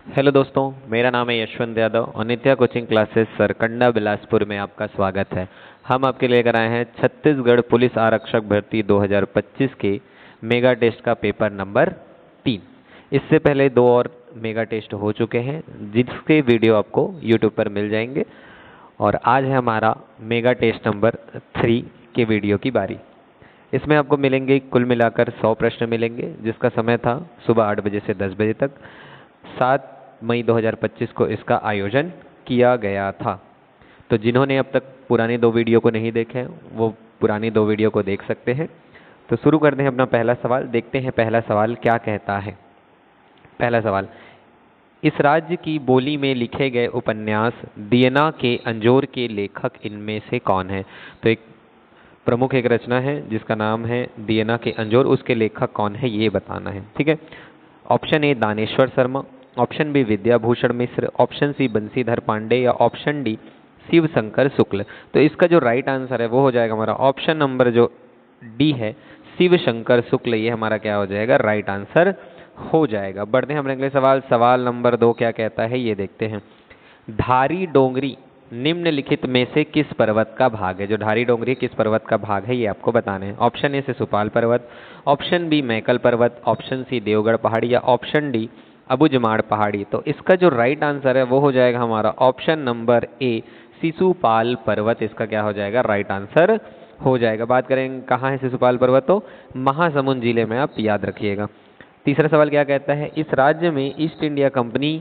Hello दोस्तों, मेरा नाम है यशवंत यादव और नित्या कोचिंग क्लासेस सरकंडा बिलासपुर में आपका स्वागत है। हम आपके लेकर आए हैं छत्तीसगढ़ पुलिस आरक्षक भर्ती 2025 के मेगा टेस्ट का पेपर नंबर 3। इससे पहले 2 और मेगा टेस्ट हो चुके हैं जिसके वीडियो आपको यूट्यूब पर मिल जाएंगे और आज है हमारा मेगा टेस्ट नंबर 3 के वीडियो की बारी। इसमें आपको मिलेंगे कुल मिलाकर 100 प्रश्न मिलेंगे जिसका समय था सुबह 8 बजे से 10 बजे तक। 7 मई 2025 को इसका आयोजन किया गया था। तो जिन्होंने अब तक पुराने 2 वीडियो को नहीं देखे हैं वो पुरानी 2 वीडियो को देख सकते हैं। तो शुरू करते हैं अपना पहला सवाल। देखते हैं पहला सवाल क्या कहता है। पहला सवाल, इस राज्य की बोली में लिखे गए उपन्यास दियना के अंजोर के लेखक इनमें से कौन है। तो एक प्रमुख एक रचना है जिसका नाम है दियना के अंजोर, उसके लेखक कौन है ये बताना है। ठीक है। Option A Daneshwar Sharma, option B Vidyabhushan Mishra, option C Bansidhar Pandey या ऑप्शन डी शिव शंकर शुक्ल। तो इसका जो राइट आंसर है वो हो जाएगा हमारा ऑप्शन नंबर जो डी है शिव शंकर शुक्ल। ये हमारा क्या हो जाएगा, राइट आंसर हो जाएगा। बढ़ते हैं अपने अगले सवाल। सवाल नंबर 2 क्या कहता है ये देखते हैं। धारी डोंगरी निम्नलिखित में से किस पर्वत का भाग है। जो धारी डोंगरी किस पर्वत का भाग है ये आपको बताना है। ऑप्शन ए से सुपाल पर्वत, ऑप्शन बी मैकल पर्वत, ऑप्शन सी देवगढ़ पहाड़ी या ऑप्शन डी अबुझमाड़ पहाड़ी। तो इसका जो राइट आंसर है वो हो जाएगा हमारा ऑप्शन नंबर ए शिशुपाल पर्वत। इसका क्या हो जाएगा, राइट आंसर हो जाएगा। बात करें कहाँ है शिशुपाल पर्वत, तो महासमुंद जिले में, आप याद रखिएगा। तीसरा सवाल क्या कहता है, इस राज्य में ईस्ट इंडिया कंपनी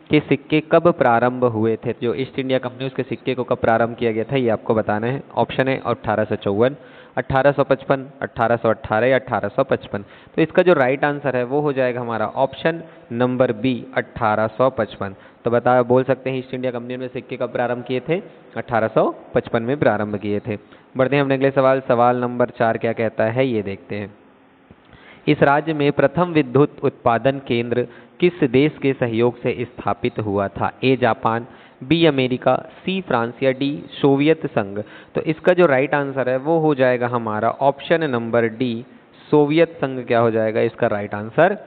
के सिक्के कब प्रारंभ हुए थे। जो ईस्ट इंडिया कंपनी उसके सिक्के को कब प्रारंभ किया गया था ये आपको बताना है। ऑप्शन है 1854, 1855, 1818 या 1855। तो इसका जो राइट आंसर है वो हो जाएगा हमारा ऑप्शन नंबर बी 1855। तो बोल सकते हैं ईस्ट इंडिया कंपनी ने सिक्के कब प्रारंभ किए थे, 1855 में प्रारंभ किए थे। बढ़ते हैं अपने अगले सवाल। सवाल नंबर 4 क्या कहता है ये देखते हैं। इस राज्य में प्रथम विद्युत उत्पादन केंद्र किस देश के सहयोग से स्थापित हुआ था। A Japan, B America, C France या डी सोवियत संघ। तो इसका जो राइट आंसर है वो हो जाएगा हमारा ऑप्शन नंबर डी सोवियत संघ। क्या हो जाएगा, इसका राइट आंसर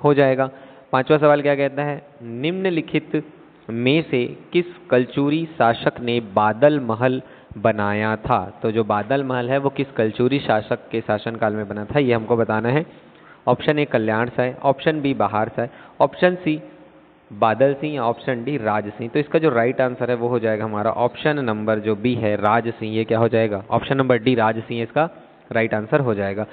हो जाएगा। पांचवा सवाल क्या कहता है, निम्नलिखित में से किस कलचुरी शासक ने बादल महल बनाया था। तो जो बादल महल है वो किस कलचुरी शासक के शासनकाल में बना था ये हमको बताना है। Option A Kalyan Sai, option B Bahar Sai, option C बादल सिंह या ऑप्शन डी राज सिंह। तो इसका जो राइट आंसर है वो हो जाएगा हमारा ऑप्शन नंबर जो बी है राज सिंह। ये क्या हो जाएगा, option number D Raj Singh इसका राइट आंसर हो जाएगा।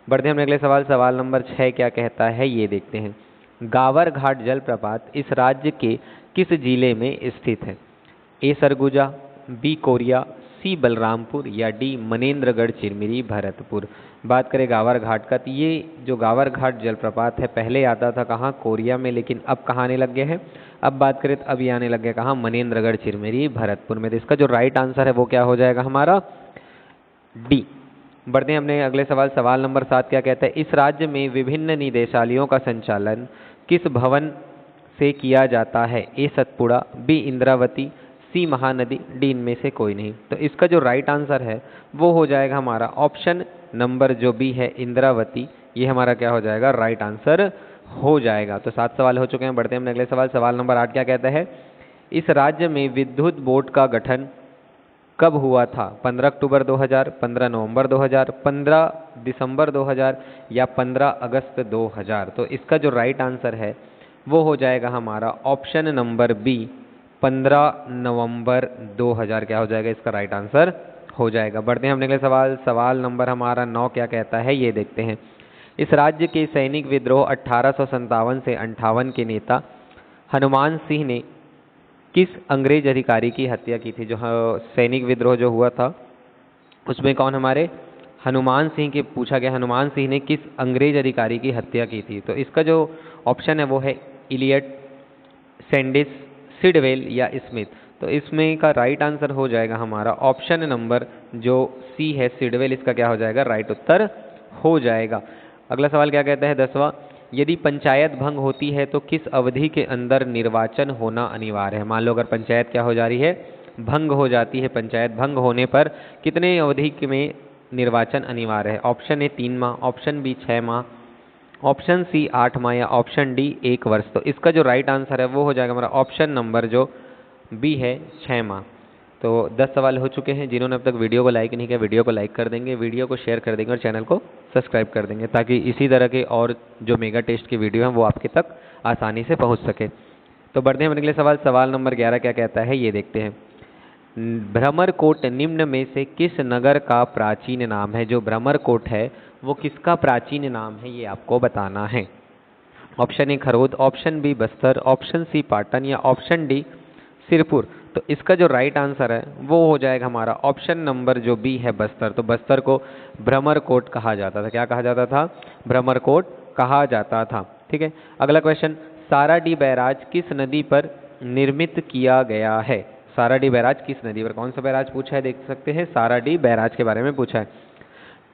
बढ़ते हैं हम अगले सवाल। सवाल नंबर 6 क्या कहता है ये देखते हैं। गावर घाट जलप्रपात इस राज्य के किस जिले में स्थित है। ए सरगुजा, बी कोरिया, सी बलरामपुर या डी मनेन्द्रगढ़ चिरमिरी भरतपुर। बात करें गावर घाट का, तो ये जो गावर घाट जलप्रपात है पहले आता था कहाँ, कोरिया में, लेकिन अब कहाँ आने लग गए हैं। अब बात करें तो अब ये आने लग गया कहाँ, मनेन्द्रगढ़ चिरमिरी भरतपुर में। तो इसका जो राइट आंसर है वो क्या हो जाएगा हमारा डी। बढ़ते हैं अपने अगले सवाल। सवाल नंबर 7 क्या कहता है, इस राज्य में विभिन्न निदेशालयों का संचालन किस भवन से किया जाता है। ए सतपुड़ा, बी इंद्रावती, सी महानदी, डी इनमें से कोई नहीं। तो इसका जो राइट आंसर है वो हो जाएगा हमारा ऑप्शन नंबर जो बी है इंद्रावती। ये हमारा क्या हो जाएगा, राइट आंसर हो जाएगा। तो 7 सवाल हो चुके हैं। बढ़ते हैं अपने अगले सवाल। सवाल नंबर 8 क्या कहता है, इस राज्य में विद्युत बोर्ड का गठन कब हुआ था। 15 अक्टूबर 2000, 15 नवंबर 2000, 15 दिसंबर 2000 या 15 अगस्त 2000। तो इसका जो राइट आंसर है वो हो जाएगा हमारा ऑप्शन नंबर बी 15 नवंबर 2000। क्या हो जाएगा, इसका राइट आंसर हो जाएगा। बढ़ते हैं अपने अगले सवाल। सवाल नंबर हमारा 9 क्या कहता है ये देखते हैं। इस राज्य के सैनिक विद्रोह 1857 से 58 के नेता हनुमान सिंह ने किस अंग्रेज अधिकारी की हत्या की थी। जो सैनिक विद्रोह जो हुआ था उसमें कौन हमारे हनुमान सिंह के पूछा गया, हनुमान सिंह ने किस अंग्रेज अधिकारी की हत्या की थी। तो इसका जो ऑप्शन है वो है इलियट, सैंडिस, सिडवेल या स्मिथ। तो इसमें का राइट आंसर हो जाएगा हमारा ऑप्शन नंबर जो सी है सिडवेल। इसका क्या हो जाएगा, राइट उत्तर हो जाएगा। अगला सवाल क्या कहता है 10वां, यदि पंचायत भंग होती है तो किस अवधि के अंदर निर्वाचन होना अनिवार्य है। मान लो अगर पंचायत क्या हो जा रही है, भंग हो जाती है, पंचायत भंग होने पर कितने अवधि में निर्वाचन अनिवार्य है। ऑप्शन ए 3 माह, ऑप्शन बी 6 माह, ऑप्शन सी 8 माह या ऑप्शन डी 1 वर्ष। तो इसका जो राइट आंसर है वो हो जाएगा हमारा ऑप्शन नंबर जो बी है 6 माह। तो 10 सवाल हो चुके हैं। जिन्होंने अब तक वीडियो को लाइक नहीं किया वीडियो को लाइक कर देंगे, वीडियो को शेयर कर देंगे और चैनल को सब्सक्राइब कर देंगे, ताकि इसी तरह के और जो मेगा टेस्ट की वीडियो हैं वो आपके तक आसानी से पहुंच सके। तो बढ़ते हैं अपने अगले सवाल। सवाल नंबर 11 क्या कहता है ये देखते हैं। भ्रमरकोट निम्न में से किस नगर का प्राचीन नाम है? जो भ्रमरकोट है वो किसका प्राचीन नाम है ये आपको बताना है। Option A Kharod, option B Bastar, option C Patan या ऑप्शन डी सिरपुर। तो इसका जो राइट आंसर है वो हो जाएगा हमारा ऑप्शन नंबर जो बी है बस्तर। तो बस्तर को भ्रमरकोट कहा जाता था। क्या कहा जाता था? भ्रमरकोट कहा जाता था। ठीक है, अगला क्वेश्चन। साराडी बैराज किस नदी पर निर्मित किया गया है? साराडी बैराज किस नदी पर? कौन सा बैराज पूछा है देख सकते हैं, साराडी बैराज के बारे में पूछा है।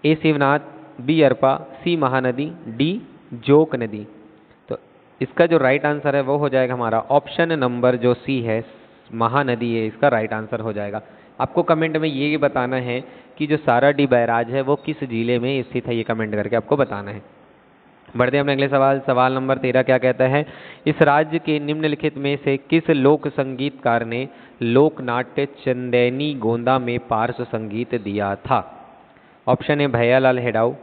ए शिवनाथ, बी अरपा, सी महानदी, डी जोक नदी। तो इसका जो राइट आंसर है वो हो जाएगा हमारा ऑप्शन नंबर जो सी है महानदी है, इसका राइट आंसर हो जाएगा। आपको कमेंट में ये बताना है कि जो साराडी बैराज है वो किस जिले में स्थित है, ये कमेंट करके आपको बताना है। बढ़ते हैं अपने अगले सवाल। सवाल नंबर 13 क्या कहता है? इस राज्य के निम्नलिखित में से किस लोक संगीतकार ने लोकनाट्य चंदैनी गोंदा में पार्श्व संगीत दिया था? Option A Bhaiyalal Hedau,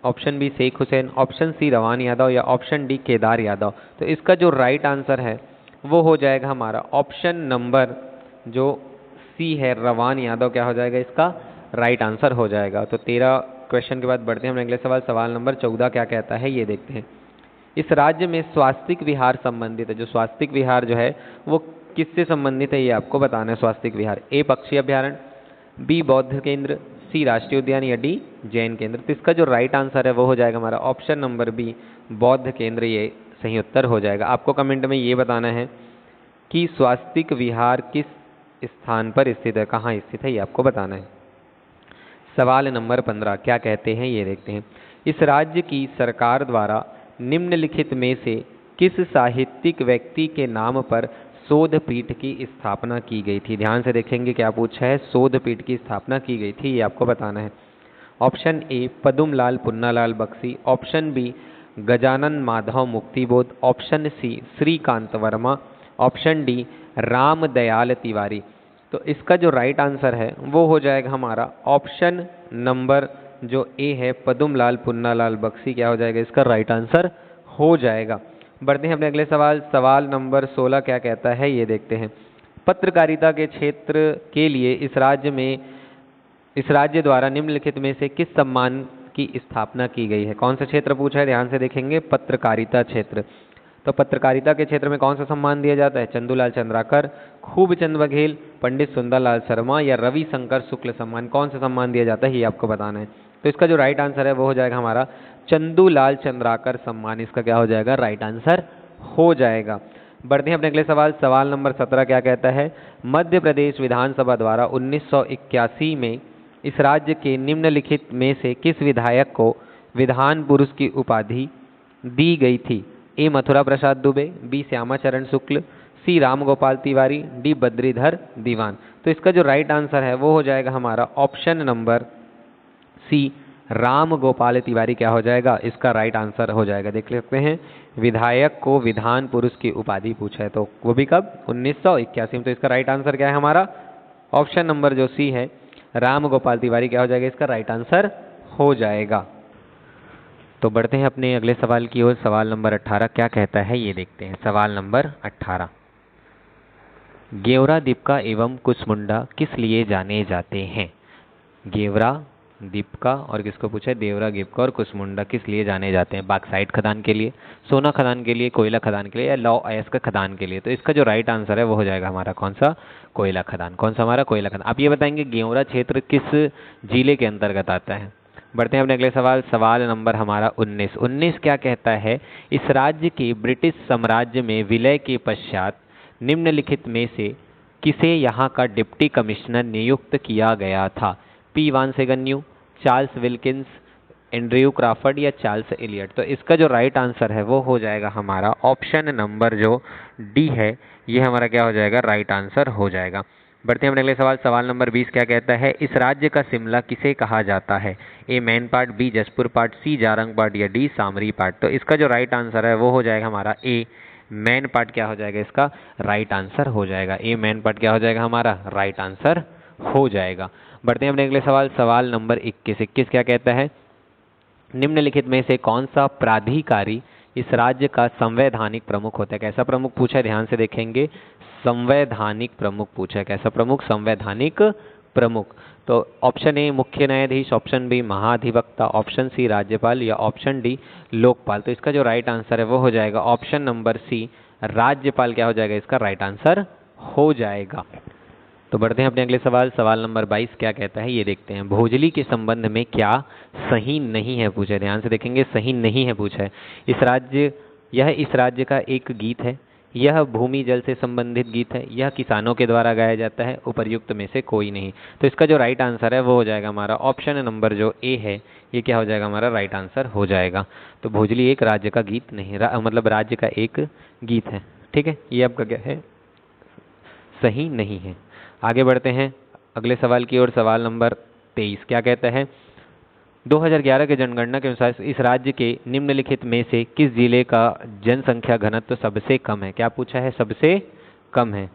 option B Sheikh Hussain, option C Rawan Yadav या ऑप्शन डी केदार यादव। तो इसका जो राइट आंसर है वो हो जाएगा हमारा ऑप्शन नंबर जो सी है रवान यादव। क्या हो जाएगा? इसका राइट आंसर हो जाएगा। तो 13 क्वेश्चन के बाद बढ़ते हैं हम अगले सवाल। सवाल नंबर 14 क्या कहता है ये देखते हैं। इस राज्य में स्वास्तिक विहार संबंधित है। जो स्वास्तिक विहार जो है वो किससे संबंधित है ये आपको बताना है। स्वास्तिक विहार ए पक्षी अभ्यारण्य, बी बौद्ध केंद्र, सी राष्ट्रीय उद्यान या डी जैन केंद्र। तो इसका जो राइट आंसर है वो हो जाएगा हमारा ऑप्शन नंबर बी बौद्ध केंद्र, ये सही उत्तर हो जाएगा। आपको कमेंट में ये बताना है कि स्वास्तिक विहार किस स्थान पर स्थित है, कहाँ स्थित है, ये आपको बताना है। सवाल नंबर 15 क्या कहते हैं ये देखते हैं। इस राज्य की सरकार द्वारा निम्नलिखित में से किस साहित्यिक व्यक्ति के नाम पर शोध पीठ की स्थापना की गई थी? ध्यान से देखेंगे क्या पूछा है। शोध पीठ की स्थापना की गई थी, ये आपको बताना है। Option A Padumlal Punnalal Bakshi, option B Gajanan Madhav Muktibodh, option C Shrikant Verma, option D Ramdayal Tiwari. तो इसका जो राइट आंसर है वो हो जाएगा हमारा ऑप्शन नंबर जो ए है पदुमलाल पुन्नालाल बख्शी। क्या हो जाएगा? इसका राइट आंसर हो जाएगा। बढ़ते हैं अपने अगले सवाल। सवाल नंबर 16 क्या कहता है ये देखते हैं। पत्रकारिता के क्षेत्र के लिए इस राज्य द्वारा निम्नलिखित में से किस सम्मान की स्थापना की गई है? कौन सा क्षेत्र पूछा है, ध्यान से देखेंगे, पत्रकारिता क्षेत्र। तो पत्रकारिता के क्षेत्र में कौन सा सम्मान दिया जाता है? चंदूलाल चंद्राकर, खूबचंद बघेल, पंडित सुंदरलाल शर्मा या रविशंकर शुक्ल सम्मान। कौन सा सम्मान दिया जाता है ये आपको बताना है। तो इसका जो राइट आंसर है वो हो जाएगा हमारा चंदूलाल चंद्राकर सम्मान। इसका क्या हो जाएगा? राइट आंसर हो जाएगा। बढ़ते हैं अपने अगले सवाल। सवाल नंबर 17 क्या कहता है? मध्य प्रदेश विधानसभा द्वारा 1981 में इस राज्य के निम्नलिखित में से किस विधायक को विधान पुरुष की उपाधि दी गई थी? ए मथुरा प्रसाद दुबे, बी श्यामाचरण शुक्ल, सी रामगोपाल तिवारी, डी बद्रीधर दीवान। तो इसका जो राइट आंसर है वो हो जाएगा हमारा option number C Ram Gopal Tiwari. क्या हो जाएगा? इसका राइट आंसर हो जाएगा। देख सकते हैं विधायक को विधान पुरुष की उपाधि पूछा है, तो वो भी कब? 1981 में। तो इसका राइट आंसर क्या है हमारा? ऑप्शन नंबर जो सी है राम गोपाल तिवारी। क्या हो जाएगा? इसका राइट आंसर हो जाएगा। तो बढ़ते हैं अपने अगले सवाल की ओर। सवाल नंबर 18 क्या कहता है ये देखते हैं। सवाल नंबर 18, गेवरा दीपका एवं कुसमुंडा किस लिए जाने जाते हैं? गेवरा, दीपका और किसको पूछा है? देवरा, दीपका और कुसमुंडा किस लिए जाने जाते हैं? बाक्साइट खदान के लिए, सोना खदान के लिए, कोयला खदान के लिए या लौ अयस्क खदान के लिए? तो इसका जो राइट आंसर है वो हो जाएगा हमारा कौन सा? कोयला खदान। कौन सा हमारा? कोयला खदान। आप ये बताएंगे गेवरा क्षेत्र किस जिले के अंतर्गत आता है? बढ़ते हैं अपने अगले सवाल। सवाल नंबर हमारा 19 क्या कहता है? इस राज्य के ब्रिटिश साम्राज्य में विलय के पश्चात निम्नलिखित में से किसे यहाँ का डिप्टी कमिश्नर नियुक्त किया गया था? P Vans Agnew, Charles Wilkins, Andrew Crawford या चार्ल्स एलियट? तो इसका जो राइट आंसर है वो हो जाएगा हमारा ऑप्शन नंबर जो डी है, ये हमारा क्या हो जाएगा? राइट आंसर हो जाएगा। बढ़ते हैं अपने अगले सवाल। सवाल नंबर 20 क्या कहता है, इस राज्य का शिमला किसे कहा जाता है? A Mainpat, B Jashpur Pat, C Jarang Pat या डी सामरी पार्ट। तो इसका जो राइट आंसर है वो हो जाएगा हमारा ए मैन पार्ट। क्या हो जाएगा इसका राइट आंसर हो जाएगा ए मैन पार्ट। क्या हो जाएगा हमारा राइट आंसर हो जाएगा। बढ़ते हैं अपने अगले सवाल। सवाल नंबर 21 क्या कहता है, निम्नलिखित में से कौन सा प्राधिकारी इस राज्य का संवैधानिक प्रमुख होता है? कैसा प्रमुख पूछा है, ध्यान से देखेंगे, संवैधानिक प्रमुख पूछा है। कैसा प्रमुख? संवैधानिक प्रमुख। तो ऑप्शन ए मुख्य न्यायाधीश, ऑप्शन बी महाधिवक्ता, ऑप्शन सी राज्यपाल या ऑप्शन डी लोकपाल। तो इसका जो राइट आंसर है वो हो जाएगा ऑप्शन नंबर सी राज्यपाल। क्या हो जाएगा इसका राइट आंसर हो जाएगा। तो बढ़ते हैं अपने अगले सवाल। सवाल नंबर 22 क्या कहता है ये देखते हैं, भोजली के संबंध में क्या सही नहीं है पूछा है। ध्यान से देखेंगे, सही नहीं है पूछा है। यह इस राज्य का एक गीत है, यह भूमि जल से संबंधित गीत है, यह किसानों के द्वारा गाया जाता है, उपर्युक्त में से कोई नहीं। तो इसका जो राइट आंसर है वो हो जाएगा हमारा ऑप्शन नंबर जो ए है, ये क्या हो जाएगा हमारा राइट आंसर हो जाएगा। तो भोजली एक राज्य का गीत नहीं, मतलब राज्य का एक गीत है। ठीक है, ये आपका क्या है, सही नहीं है। आगे बढ़ते हैं अगले सवाल की ओर। सवाल नंबर 23 क्या कहता है, 2011 के जनगणना के अनुसार इस राज्य के निम्नलिखित में से किस जिले का जनसंख्या घनत्व सबसे कम है? क्या पूछा है, सबसे कम है।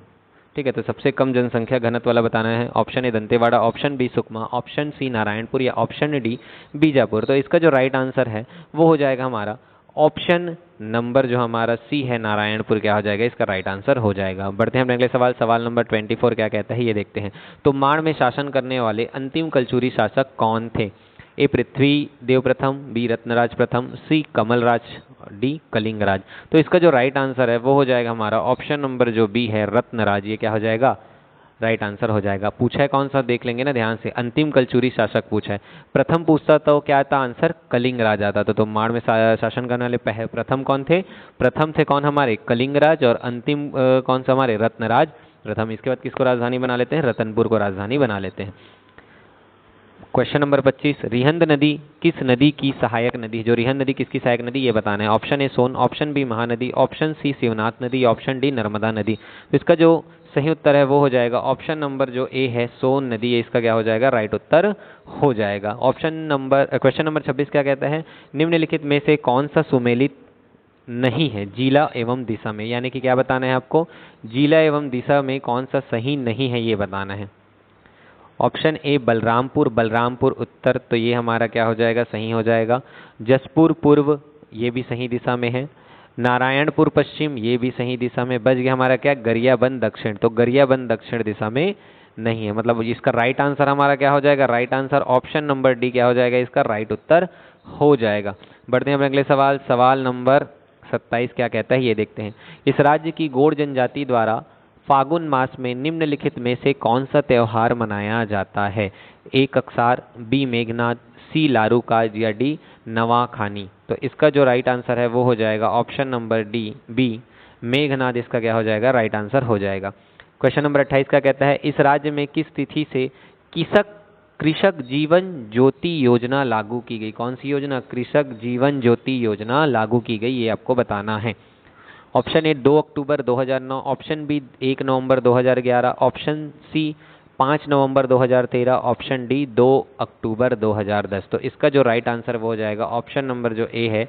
ठीक है, तो सबसे कम जनसंख्या घनत्व वाला बताना है। Option A Dantewada, option B Sukma, option C Narayanpur या ऑप्शन डी बीजापुर। तो इसका जो राइट आंसर है वो हो जाएगा हमारा ऑप्शन नंबर जो हमारा सी है नारायणपुर। क्या हो जाएगा इसका राइट आंसर हो जाएगा। बढ़ते हैं अपने अगले सवाल। सवाल नंबर 24 क्या कहता है ये देखते हैं, तो माण में शासन करने वाले अंतिम कलचुरी शासक कौन थे? ए पृथ्वी देव प्रथम, बी रत्नराज प्रथम, सी कमलराज, डी कलिंगराज। तो इसका जो राइट आंसर है वो हो जाएगा हमारा ऑप्शन नंबर जो बी है रत्नराज। ये क्या हो जाएगा राइट आंसर हो जाएगा। पूछा है कौन सा देख लेंगे ना ध्यान से, अंतिम कलचुरी शासक पूछा है। प्रथम पूछता तो क्या आता आंसर, कलिंगराज आता। तो माण में शासन करने वाले प्रथम कौन थे? प्रथम थे कौन हमारे कलिंगराज, और अंतिम कौन सा हमारे रत्नराज प्रथम। इसके बाद किसको राजधानी बना लेते हैं? रतनपुर को राजधानी बना लेते हैं। क्वेश्चन नंबर 25, रिहंद नदी किस नदी की सहायक नदी है? जो रिहंद नदी किसकी सहायक नदी ये बताना है। Option A Son, option B Mahanadi, option C Shivnath नदी, ऑप्शन डी नर्मदा नदी। तो इसका जो सही उत्तर है वो हो जाएगा ऑप्शन नंबर जो ए है सोन नदी। ये इसका क्या हो जाएगा राइट उत्तर हो जाएगा। क्वेश्चन नंबर 26 क्या कहता है, निम्नलिखित में से कौन सा सुमेलित नहीं है जिला एवं दिशा में? यानी कि क्या बताना है आपको, जिला एवं दिशा में कौन सा सही नहीं है ये बताना है। ऑप्शन ए बलरामपुर, बलरामपुर उत्तर, तो ये हमारा क्या हो जाएगा सही हो जाएगा। जसपुर पूर्व, ये भी सही दिशा में है। नारायणपुर पश्चिम, ये भी सही दिशा में। बच गया हमारा क्या, गरियाबंद दक्षिण। तो गरियाबंद दक्षिण दिशा में नहीं है, मतलब इसका राइट आंसर हमारा क्या हो जाएगा, right answer option number D क्या हो जाएगा इसका राइट उत्तर हो जाएगा। बढ़ते हैं अपने अगले सवाल। सवाल नंबर 27 क्या कहता है ये देखते हैं, इस राज्य की गोंड जनजाति द्वारा फागुन मास में निम्नलिखित में से कौन सा त्यौहार मनाया जाता है? ए कक्सार, बी मेघनाद, सी लारूकाज या डी नवाखानी। तो इसका जो राइट आंसर है वो हो जाएगा option number D B Meghnad. इसका क्या हो जाएगा राइट आंसर हो जाएगा। क्वेश्चन नंबर 28 का कहता है, इस राज्य में किस तिथि से कृषक जीवन ज्योति योजना लागू की गई? कौन सी योजना? कृषक जीवन ज्योति योजना लागू की गई, ये आपको बताना है। ऑप्शन ए 2 अक्टूबर 2009, ऑप्शन बी 1 नवंबर 2011, ऑप्शन सी 5 नवंबर 2013, ऑप्शन डी 2 अक्टूबर 2010। तो इसका जो राइट आंसर वो हो जाएगा ऑप्शन नंबर जो ए है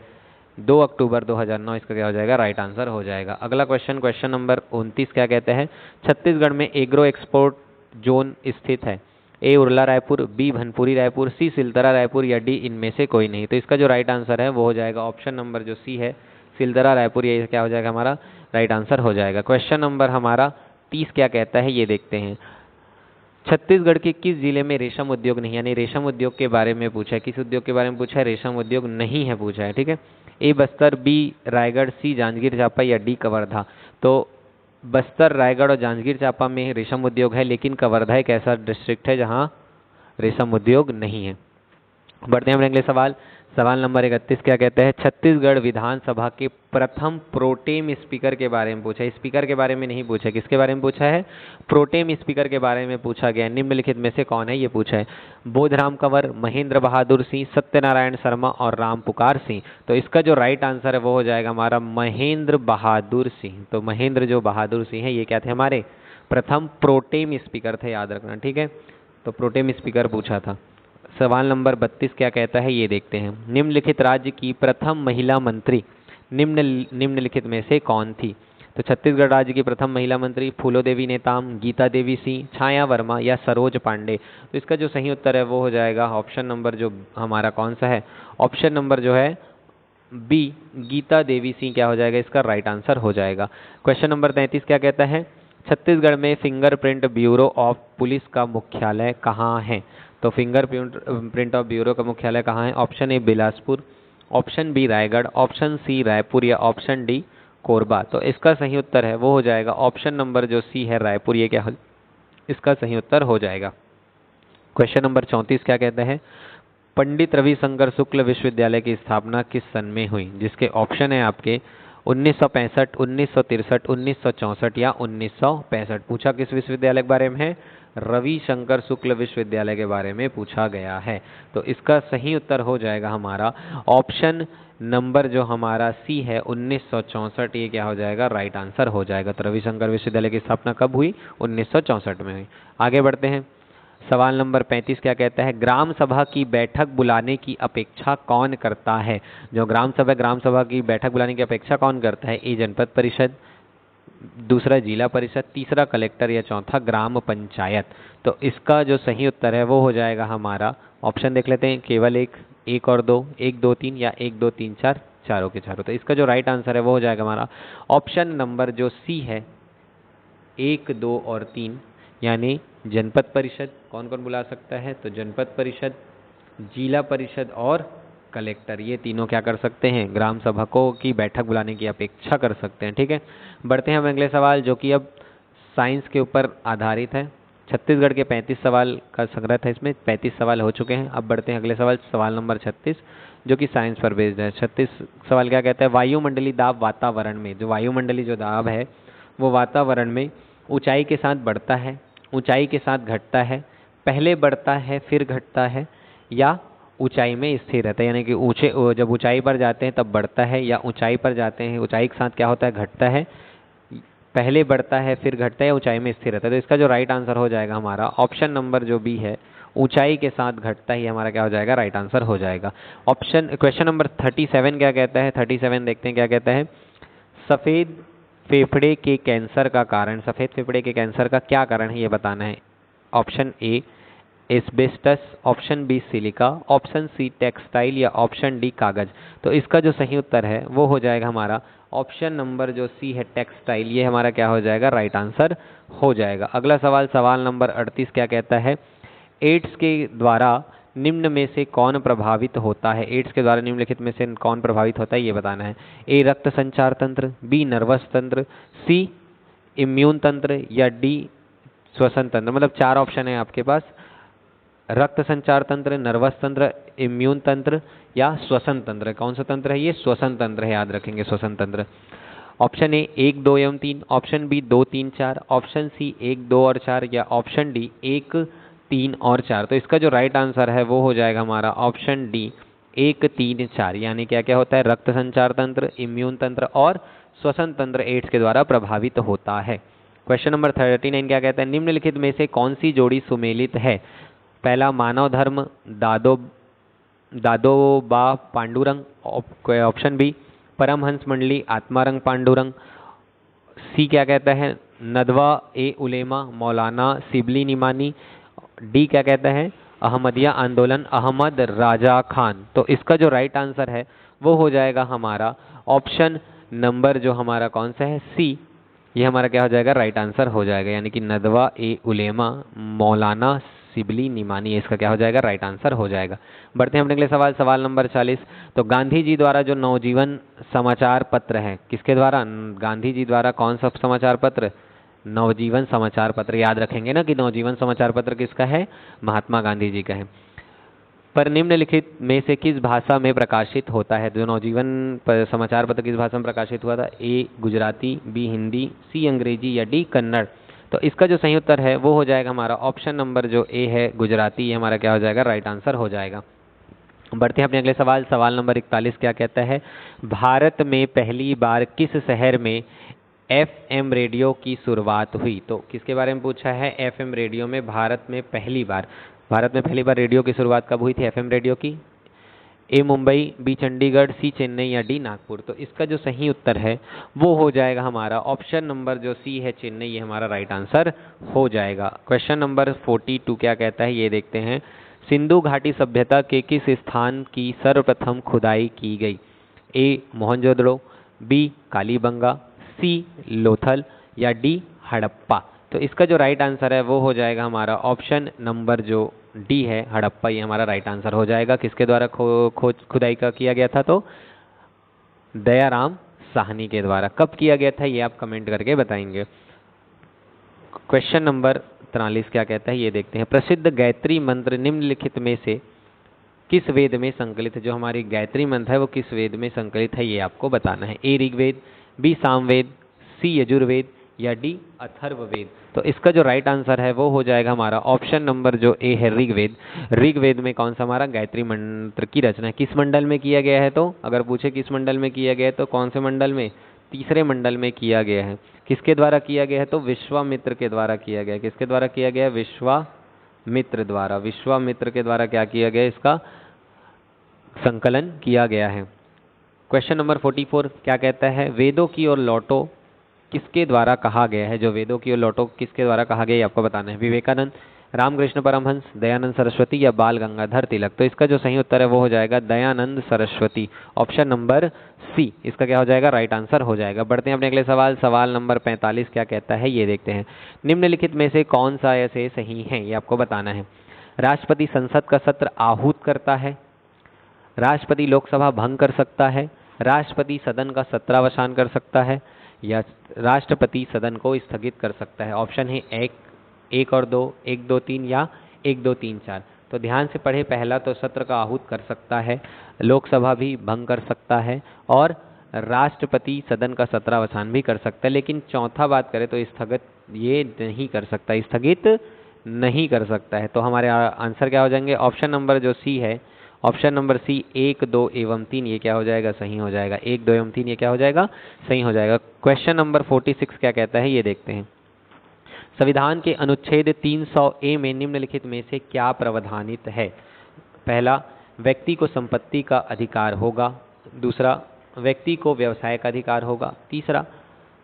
2 अक्टूबर 2009। इसका क्या हो जाएगा राइट आंसर हो जाएगा। अगला क्वेश्चन नंबर 29 क्या कहते हैं, छत्तीसगढ़ में एग्रो एक्सपोर्ट जोन स्थित है? ए उरला रायपुर, बी भनपुरी रायपुर, सी सिलतरा रायपुर या डी इनमें से कोई नहीं। तो इसका जो राइट आंसर है वो हो जाएगा ऑप्शन नंबर जो सी है सिलदरा रायपुर। ये क्या हो जाएगा हमारा राइट आंसर हो जाएगा। क्वेश्चन नंबर हमारा 30 क्या कहता है ये देखते हैं, छत्तीसगढ़ के किस जिले में रेशम उद्योग नहीं, यानी रेशम उद्योग के बारे में पूछा है। किस उद्योग के बारे में पूछा है? रेशम उद्योग नहीं है पूछा है। ठीक है, ए बस्तर, बी रायगढ़, सी जांजगीर चांपा या डी कवर्धा। तो बस्तर, रायगढ़ और जांजगीर चांपा में रेशम उद्योग है, लेकिन कवर्धा एक ऐसा डिस्ट्रिक्ट है जहाँ रेशम उद्योग नहीं है। बढ़ते हैं अपने अगले सवाल। सवाल नंबर 31 क्या कहते हैं, छत्तीसगढ़ विधानसभा के प्रथम प्रोटेम स्पीकर के बारे में पूछा है। स्पीकर के बारे में नहीं पूछा, किसके बारे में पूछा है? प्रोटेम स्पीकर के बारे में पूछा गया। निम्नलिखित में से कौन है ये पूछा है, बोधराम कंवर, महेंद्र बहादुर सिंह, सत्यनारायण शर्मा और राम पुकार सिंह। तो इसका जो राइट आंसर है वो हो जाएगा हमारा महेंद्र बहादुर सिंह। तो महेंद्र जो बहादुर सिंह है ये क्या थे हमारे प्रथम प्रोटेम स्पीकर थे, याद रखना, ठीक है। तो प्रोटेम स्पीकर पूछा था। सवाल नंबर 32 क्या कहता है ये देखते हैं। निम्नलिखित राज्य की प्रथम महिला मंत्री निम्नलिखित में से कौन थी? तो छत्तीसगढ़ राज्य की प्रथम महिला मंत्री फूलो देवी नेताम, गीता देवी सिंह, छाया वर्मा या सरोज पांडे। तो इसका जो सही उत्तर है वो हो जाएगा ऑप्शन नंबर जो हमारा कौन सा है, ऑप्शन नंबर जो है बी, गीता देवी सिंह क्या हो जाएगा, इसका राइट आंसर हो जाएगा। क्वेश्चन नंबर 33 क्या कहता है? छत्तीसगढ़ में फिंगरप्रिंट ब्यूरो ऑफ पुलिस का मुख्यालय कहाँ है? तो फिंगरप्रिंट ऑफ ब्यूरो का मुख्यालय कहाँ है? Option A Bilaspur, option B Raigarh, option C Raipur या ऑप्शन डी कोरबा। तो इसका सही उत्तर है वो हो जाएगा ऑप्शन नंबर जो सी है रायपुर, ये क्या इसका सही उत्तर हो जाएगा। क्वेश्चन नंबर 34 क्या कहते हैं? पंडित रविशंकर शुक्ल विश्वविद्यालय की स्थापना किस सन में हुई? जिसके ऑप्शन है आपके 1965, 1963, 1964 या 1965। पूछा किस विश्वविद्यालय के बारे में है? रविशंकर शुक्ल विश्वविद्यालय के बारे में पूछा गया है। तो इसका सही उत्तर हो जाएगा हमारा ऑप्शन नंबर जो हमारा सी है 1964, ये क्या हो जाएगा, राइट आंसर हो जाएगा। तो रविशंकर विश्वविद्यालय की स्थापना कब हुई? 1964 में हुई। आगे बढ़ते हैं। सवाल नंबर 35 क्या कहता है? ग्राम सभा की बैठक बुलाने की अपेक्षा कौन करता है? जो ग्राम सभा की बैठक बुलाने की अपेक्षा कौन करता है? ए जनपद परिषद, दूसरा जिला परिषद, तीसरा कलेक्टर या चौथा ग्राम पंचायत। तो इसका जो सही उत्तर है वो हो जाएगा हमारा, ऑप्शन देख लेते हैं, केवल एक और दो, 1 2 3 या 1 2 3 4, चारों के चारों। तो इसका जो राइट आंसर है वो हो जाएगा हमारा ऑप्शन नंबर जो सी है 1 2 और 3, यानी जनपद परिषद कौन कौन बुला सकता है? तो जनपद परिषद, जिला परिषद और कलेक्टर, ये तीनों क्या कर सकते हैं? ग्राम सभा को की बैठक बुलाने की अपेक्षा कर सकते हैं, ठीक है। बढ़ते हैं हम अगले सवाल जो कि अब साइंस के ऊपर आधारित है। छत्तीसगढ़ के 35 सवाल का संग्रह था, इसमें 35 सवाल हो चुके हैं। अब बढ़ते हैं अगले सवाल, सवाल नंबर 36 जो कि साइंस पर बेस्ड है। 36 सवाल क्या कहता है? वायुमंडलीय दाब वातावरण में, जो वायुमंडलीय जो दाब है वो वातावरण में ऊंचाई के साथ बढ़ता है, ऊंचाई के साथ घटता है, पहले बढ़ता है फिर घटता है, या ऊंचाई में स्थिर रहता है, यानी कि जब ऊंचाई पर जाते हैं तब बढ़ता है, या ऊंचाई पर जाते हैं ऊंचाई के साथ क्या होता है, घटता है, पहले बढ़ता है फिर घटता है या ऊंचाई में स्थिर रहता है। तो इसका जो राइट आंसर हो जाएगा हमारा ऑप्शन नंबर जो बी है, ऊंचाई के साथ घटता ही हमारा क्या हो जाएगा, राइट आंसर हो जाएगा। क्वेश्चन नंबर 37 क्या कहता है? 37 देखते हैं क्या कहता है। सफेद फेफड़े के कैंसर का कारण, सफेद फेफड़े के कैंसर का क्या कारण है ये बताना है। Option A asbestos, option B silica, option C textile या ऑप्शन डी कागज। तो इसका जो सही उत्तर है वो हो जाएगा हमारा ऑप्शन नंबर जो सी है टेक्सटाइल, ये हमारा क्या हो जाएगा, राइट आंसर हो जाएगा। अगला सवाल, सवाल नंबर 38 क्या कहता है? एड्स के द्वारा निम्न में से कौन प्रभावित होता है? एड्स के द्वारा निम्नलिखित में से कौन प्रभावित होता है ये बताना है। ए रक्त संचार तंत्र, बी नर्वस तंत्र, सी इम्यून तंत्र या डी श्वसन तंत्र। मतलब 4 ऑप्शन है आपके पास, रक्त संचार तंत्र, नर्वस तंत्र, इम्यून तंत्र या श्वसन तंत्र। कौन सा तंत्र है ये? श्वसन तंत्र है, याद रखेंगे श्वसन तंत्र। ऑप्शन ए 1 2 एवं 3, ऑप्शन बी 2 3 4, ऑप्शन सी 1 2 और 4 या ऑप्शन डी 1 3 और 4। तो इसका जो राइट आंसर है वो हो जाएगा हमारा ऑप्शन डी 1 3 4, यानी क्या क्या होता है, रक्त संचार तंत्र, इम्यून तंत्र और श्वसन तंत्र एड्स के द्वारा प्रभावित होता है। क्वेश्चन नंबर 39 क्या कहता है? निम्नलिखित में से कौन सी जोड़ी सुमेलित है? पहला मानव धर्म दादोबा पांडुरंग, ऑप्शन बी परमहंस मंडली आत्मारंग पांडुरंग, सी क्या कहता है नदवा ए उलेमा मौलाना सिबली निमानी, डी क्या कहता है अहमदिया आंदोलन अहमद राजा खान। तो इसका जो राइट आंसर है वो हो जाएगा हमारा ऑप्शन नंबर जो हमारा कौन सा है, सी, ये हमारा क्या हो जाएगा, राइट आंसर हो जाएगा, यानी कि नदवा ए उलेमा मौलाना सिबली निमानी, इसका क्या हो जाएगा, राइट आंसर हो जाएगा। बढ़ते हैं अपने अगले सवाल, सवाल नंबर 40। तो गांधी जी द्वारा जो नवजीवन समाचार पत्र है, किसके द्वारा? गांधी जी द्वारा कौन सा समाचार पत्र? नवजीवन समाचार पत्र। याद रखेंगे ना कि नवजीवन समाचार पत्र किसका है, महात्मा गांधी जी का है। पर निम्नलिखित में से किस भाषा में प्रकाशित होता है? जो नवजीवन समाचार पत्र किस भाषा में प्रकाशित हुआ था? ए गुजराती, बी हिंदी, सी अंग्रेजी या डी कन्नड़। तो इसका जो सही उत्तर है वो हो जाएगा हमारा ऑप्शन नंबर जो ए है गुजराती, ये हमारा क्या हो जाएगा, राइट आंसर हो जाएगा। बढ़ते हैं अपने अगले सवाल, सवाल नंबर 41 क्या कहता है? भारत में पहली बार किस शहर में एफएम रेडियो की शुरुआत हुई? तो किसके बारे में पूछा है? एफएम रेडियो में भारत में पहली बार रेडियो की शुरुआत कब हुई थी एफएम रेडियो की? ए मुंबई, बी चंडीगढ़, सी चेन्नई या डी नागपुर? तो इसका जो सही उत्तर है वो हो जाएगा हमारा ऑप्शन नंबर जो सी है चेन्नई, ये हमारा राइट आंसर हो जाएगा। क्वेश्चन नंबर 42 क्या कहता है ये देखते हैं। सिंधु घाटी सभ्यता के किस स्थान की सर्वप्रथम खुदाई की गई? ए मोहनजोदड़ो, बी कालीबंगा, सी लोथल या डी हड़प्पा? तो इसका जो राइट आंसर है वो हो जाएगा हमारा ऑप्शन नंबर जो डी है हड़प्पा, ये हमारा राइट आंसर हो जाएगा। किसके द्वारा खोज खुदाई का किया गया था? तो दयाराम साहनी के द्वारा। कब किया गया था ये आप कमेंट करके बताएंगे। क्वेश्चन नंबर 43 क्या कहता है ये देखते हैं। प्रसिद्ध गायत्री मंत्र निम्नलिखित में से किस वेद में संकलित है? जो हमारी गायत्री मंत्र है वो किस वेद में संकलित है ये आपको बताना है। ए ऋग्वेद, बी सामवेद, सी यजुर्वेद या डी अथर्ववेद? तो इसका जो राइट आंसर है वो हो जाएगा हमारा ऑप्शन नंबर जो ए है ऋग्वेद। ऋग्वेद में कौन सा हमारा गायत्री मंत्र की रचना है? किस मंडल में किया गया है? तो अगर पूछे किस मंडल में किया गया है तो कौन से मंडल में? तीसरे मंडल में किया गया है। किसके द्वारा किया गया है? तो विश्वामित्र के द्वारा किया गया है। किसके द्वारा किया गया है? विश्वामित्र द्वारा। विश्वामित्र के द्वारा क्या किया गया? इसका संकलन किया गया है। क्वेश्चन नंबर 44 क्या कहता है? वेदों की ओर लौटो किसके द्वारा कहा गया है? जो वेदों की ओर लौटो किसके द्वारा कहा गया है आपको बताना है। विवेकानंद, रामकृष्ण परमहंस, दयानंद सरस्वती या बाल गंगाधर तिलक? तो इसका जो सही उत्तर है वो हो जाएगा Dayanand Saraswati, option number C इसका क्या हो जाएगा? राइट आंसर हो जाएगा। बढ़ते हैं अपने अगले सवाल। सवाल नंबर 45 क्या कहता है ये देखते हैं। निम्नलिखित में से कौन सा ऐसे सही है ये आपको बताना है। राष्ट्रपति संसद का सत्र आहूत करता है, राष्ट्रपति लोकसभा भंग कर सकता है, राष्ट्रपति सदन का सत्रावसान कर सकता है या राष्ट्रपति सदन को स्थगित कर सकता है? ऑप्शन है एक और दो, 1 2 3 या 1 2 3 4। तो ध्यान से पढ़े। पहला तो सत्र का आहूत कर सकता है, लोकसभा भी भंग कर सकता है और राष्ट्रपति सदन का सत्रावसान भी कर सकता है। लेकिन चौथा बात करें तो स्थगित ये नहीं कर सकता, स्थगित नहीं कर सकता है। तो हमारे आंसर क्या हो जाएंगे? ऑप्शन नंबर जो सी है, ऑप्शन नंबर सी 1 2 एवं 3 ये क्या हो जाएगा? सही हो जाएगा। 1 2 एवं 3 ये क्या हो जाएगा? सही हो जाएगा। क्वेश्चन नंबर 46 क्या कहता है ये देखते हैं। संविधान के अनुच्छेद 300 में निम्नलिखित में से क्या प्रावधानित है? पहला, व्यक्ति को संपत्ति का अधिकार होगा। दूसरा, व्यक्ति को व्यवसाय का अधिकार होगा। तीसरा,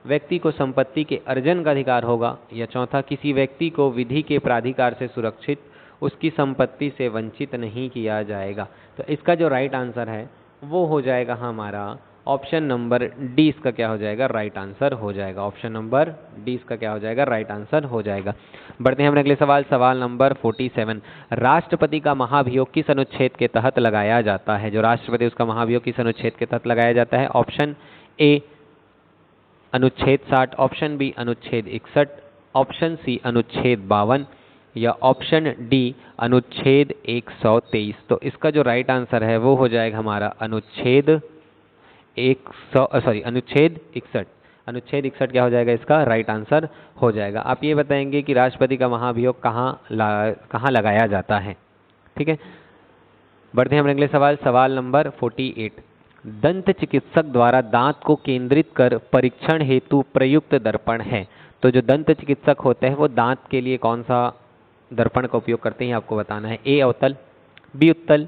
व्यक्ति को संपत्ति के अर्जन का अधिकार होगा। या चौथा, किसी व्यक्ति को विधि के प्राधिकार से सुरक्षित उसकी संपत्ति से वंचित नहीं किया जाएगा। तो इसका जो राइट आंसर है वो हो जाएगा हमारा ऑप्शन नंबर डी इसका क्या हो जाएगा? राइट आंसर हो जाएगा। ऑप्शन नंबर डी इसका क्या हो जाएगा? राइट आंसर हो जाएगा। बढ़ते हैं अपने अगले सवाल। सवाल नंबर 47। राष्ट्रपति का महाभियोग किस अनुच्छेद के तहत लगाया जाता है? जो राष्ट्रपति उसका महाभियोग किस अनुच्छेद के तहत लगाया जाता है? ऑप्शन ए अनुच्छेद 60, ऑप्शन बी अनुच्छेद 61, ऑप्शन सी अनुच्छेद 52 या ऑप्शन डी अनुच्छेद 123? तो इसका जो राइट आंसर है वो हो जाएगा हमारा अनुच्छेद 61। अनुच्छेद 61 क्या हो जाएगा? इसका राइट आंसर हो जाएगा। आप ये बताएंगे कि राष्ट्रपति का महाभियोग कहाँ लगाया जाता है। ठीक है, बढ़ते हैं अपने अगले सवाल। सवाल नंबर 48। दंत चिकित्सक द्वारा दांत को केंद्रित कर परीक्षण हेतु प्रयुक्त दर्पण है। तो जो दंत चिकित्सक होते हैं वो दांत के लिए कौन सा दर्पण का उपयोग करते हैं आपको बताना है। ए अवतल, बी उत्तल,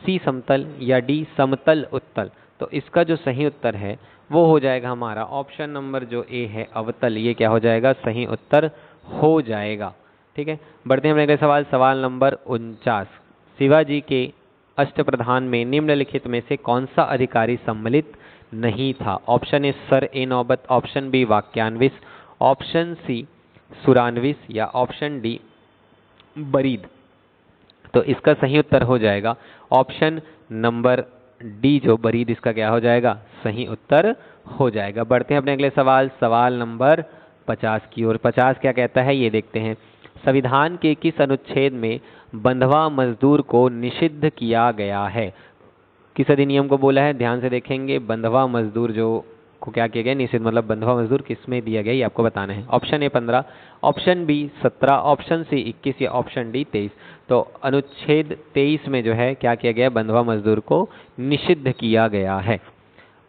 सी समतल या डी समतल उत्तल? तो इसका जो सही उत्तर है वो हो जाएगा हमारा ऑप्शन नंबर जो ए है अवतल, ये क्या हो जाएगा? सही उत्तर हो जाएगा। ठीक है, बढ़ते हैं अपने अगले सवाल। सवाल नंबर 49। शिवाजी के अष्टप्रधान में निम्नलिखित में से कौन सा अधिकारी सम्मिलित नहीं था? ऑप्शन ए सर ए नौबत, ऑप्शन बी वाक्यान्विस, ऑप्शन सी सुरान्विस या ऑप्शन डी बरीद? तो इसका सही उत्तर हो जाएगा ऑप्शन नंबर डी जो बरीद, इसका क्या हो जाएगा? सही उत्तर हो जाएगा। बढ़ते हैं अपने अगले सवाल। सवाल नंबर 50 की ओर। 50 क्या कहता है ये देखते हैं। संविधान के किस अनुच्छेद में बंधवा मजदूर को निषिद्ध किया गया है? किस अधिनियम को बोला है? ध्यान से देखेंगे। बंधवा मजदूर जो को क्या किया गया? निषिद्ध, मतलब बंधवा मजदूर किस में दिया गया ये आपको बताना है। Option A 15, option B 17, option C 21 या ऑप्शन डी 23? तो अनुच्छेद 23 में जो है क्या किया गया? बंधवा मजदूर को निषिद्ध किया गया है।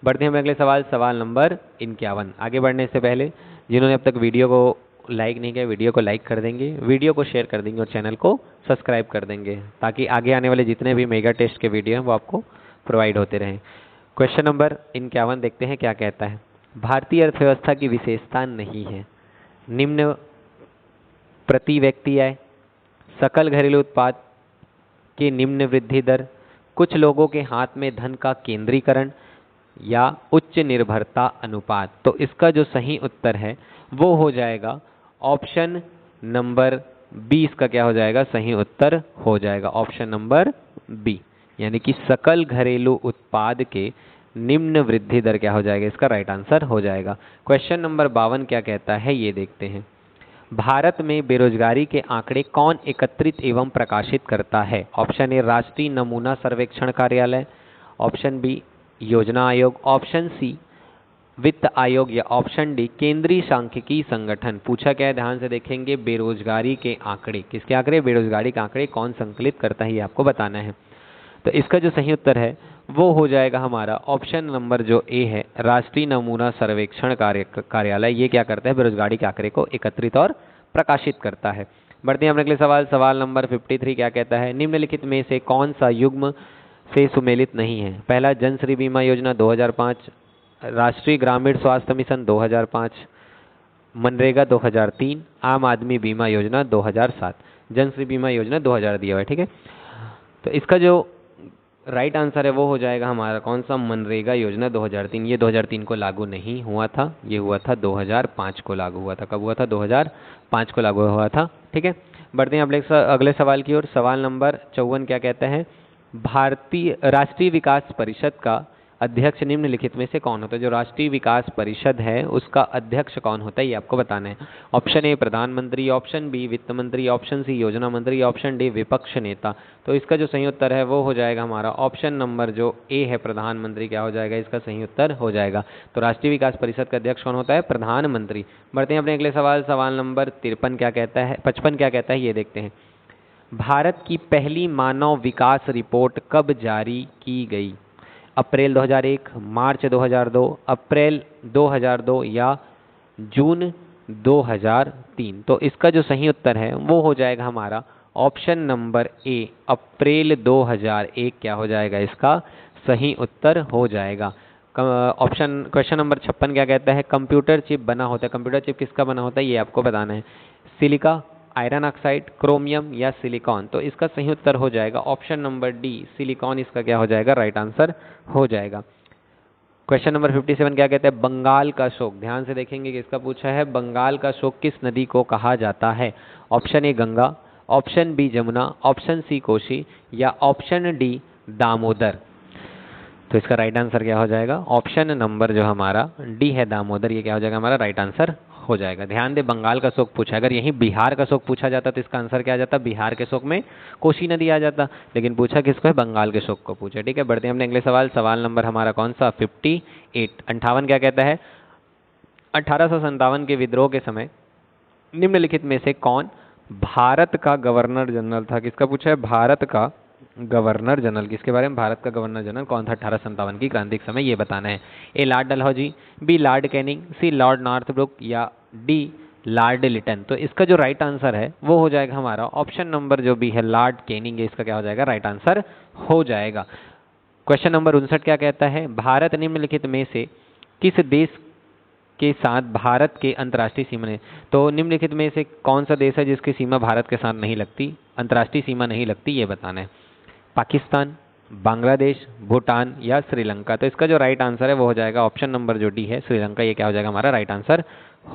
बढ़ते हैं हम अगले सवाल, सवाल नंबर 51। आगे बढ़ने से पहले जिन्होंने अब तक वीडियो को लाइक नहीं किया, वीडियो को लाइक कर देंगे, वीडियो को शेयर कर देंगे और चैनल को सब्सक्राइब कर देंगे, ताकि आगे आने वाले जितने भी मेगा टेस्ट के वीडियो हैं वो आपको प्रोवाइड होते रहें। क्वेश्चन नंबर 51 देखते हैं क्या कहता है। भारतीय अर्थव्यवस्था की विशेषता नहीं है निम्न प्रति व्यक्ति आय, सकल घरेलू उत्पाद की निम्न वृद्धि दर, कुछ लोगों के हाथ में धन का केंद्रीकरण या उच्च निर्भरता अनुपात। तो इसका जो सही उत्तर है वो हो जाएगा ऑप्शन नंबर बी। इसका क्या हो जाएगा, सही उत्तर हो जाएगा ऑप्शन नंबर बी, यानी कि सकल घरेलू उत्पाद के निम्न वृद्धि दर क्या हो जाएगा, इसका राइट आंसर हो जाएगा। क्वेश्चन नंबर 52 क्या कहता है ये देखते हैं। भारत में बेरोजगारी के आंकड़े कौन एकत्रित एवं प्रकाशित करता है? ऑप्शन ए राष्ट्रीय नमूना सर्वेक्षण कार्यालय, ऑप्शन बी योजना आयोग, ऑप्शन सी वित्त आयोग या ऑप्शन डी केंद्रीय सांख्यिकी संगठन। पूछा क्या है, ध्यान से देखेंगे, बेरोजगारी के आंकड़े, किसके आंकड़े, बेरोजगारी के आंकड़े कौन संकलित करता है ये आपको बताना है। तो इसका जो सही उत्तर है वो हो जाएगा हमारा ऑप्शन नंबर जो ए है, राष्ट्रीय नमूना सर्वेक्षण कार्यालय। ये क्या करता है, बेरोजगारी के आंकड़े को एकत्रित और प्रकाशित करता है। बढ़ते हैं अपने अगले सवाल, सवाल नंबर 53 क्या कहता है। निम्नलिखित में से कौन सा युग्म से सुमेलित नहीं है? पहला, जन श्री बीमा योजना 2005, राष्ट्रीय ग्रामीण स्वास्थ्य मिशन 2005, मनरेगा 2003, आम आदमी बीमा योजना 2007। जन श्री बीमा योजना 2000 दिया हुआ है, ठीक है। तो इसका जो राइट आंसर है वो हो जाएगा हमारा कौन सा, मनरेगा योजना 2003। ये 2003 को लागू नहीं हुआ था, ये हुआ था 2005 को लागू हुआ था। कब हुआ था, 2005 को लागू हुआ था, ठीक है। बढ़ते हैं अगले सवाल की ओर। सवाल नंबर 54 क्या कहता है। भारतीय राष्ट्रीय विकास परिषद का अध्यक्ष निम्नलिखित में से कौन होता है? जो राष्ट्रीय विकास परिषद है उसका अध्यक्ष कौन होता है ये आपको बताना है। ऑप्शन ए प्रधानमंत्री, ऑप्शन बी वित्त मंत्री, ऑप्शन सी योजना मंत्री, ऑप्शन डी विपक्ष नेता। तो इसका जो सही उत्तर है वो हो जाएगा हमारा ऑप्शन नंबर जो ए है, प्रधानमंत्री, क्या हो जाएगा, इसका सही उत्तर हो जाएगा। तो राष्ट्रीय विकास परिषद का अध्यक्ष कौन होता है, प्रधानमंत्री। बढ़ते हैं अपने अगले सवाल, सवाल नंबर 53 क्या कहता है, 55 क्या कहता है ये देखते हैं। भारत की पहली मानव विकास रिपोर्ट कब जारी की गई? अप्रैल 2001, मार्च 2002, अप्रैल 2002 या जून 2003। तो इसका जो सही उत्तर है वो हो जाएगा हमारा ऑप्शन नंबर ए, अप्रैल 2001 क्या हो जाएगा, इसका सही उत्तर हो जाएगा। ऑप्शन क्वेश्चन नंबर 56 क्या कहता है। कंप्यूटर चिप बना होता है, कंप्यूटर चिप किसका बना होता है ये आपको बताना है। सिलिका, आयरन ऑक्साइड, क्रोमियम या सिलिकॉन। तो इसका सही उत्तर हो जाएगा ऑप्शन नंबर डी, सिलिकॉन, इसका क्या हो जाएगा, राइट आंसर हो जाएगा। क्वेश्चन नंबर 57 क्या कहते हैं। बंगाल का शोक, ध्यान से देखेंगे किसका पूछा है, बंगाल का शोक किस नदी को कहा जाता है? Option A Ganga, option B Jamuna, option C Kosi या ऑप्शन डी दामोदर। तो इसका राइट आंसर क्या हो जाएगा, ऑप्शन नंबर जो हमारा डी है दामोदर, ये क्या हो जाएगा हमारा राइट आंसर हो जाएगा। ध्यान दे, बंगाल का शोक पूछा, अगर यहीं बिहार का शोक पूछा जाता तो इसका आंसर क्या आ जाता, बिहार के शोक में कोसी नदी आ जाता, लेकिन पूछा किसको है, बंगाल के शोक को पूछा, ठीक है। बढ़ते हैं अपने अगले सवाल, सवाल नंबर हमारा कौन सा, 58 क्या कहता है। 1857 के विद्रोह के समय निम्नलिखित में से कौन भारत का गवर्नर जनरल था? किसका पूछा है, भारत का गवर्नर जनरल। किसके बारे में, भारत का गवर्नर जनरल कौन था 1857 की क्रांति के समय, ये बताना है। A Lord Dalhousie, B Lord Canning, C Lord Northbrook या डी लॉर्ड लिटन। तो इसका जो राइट आंसर है वो हो जाएगा हमारा ऑप्शन नंबर जो बी है, लॉर्ड कैनिंग, इसका क्या हो जाएगा, राइट आंसर हो जाएगा। क्वेश्चन नंबर 59 क्या कहता है। भारत निम्नलिखित में से किस देश के साथ भारत के अंतर्राष्ट्रीय सीमा है? तो निम्नलिखित में से कौन सा देश है जिसकी सीमा भारत के साथ नहीं लगती, अंतर्राष्ट्रीय सीमा नहीं लगती, ये बताना है। पाकिस्तान, बांग्लादेश, भूटान या श्रीलंका। तो इसका जो राइट आंसर है वो हो जाएगा ऑप्शन नंबर जो डी है, श्रीलंका, ये क्या हो जाएगा हमारा राइट आंसर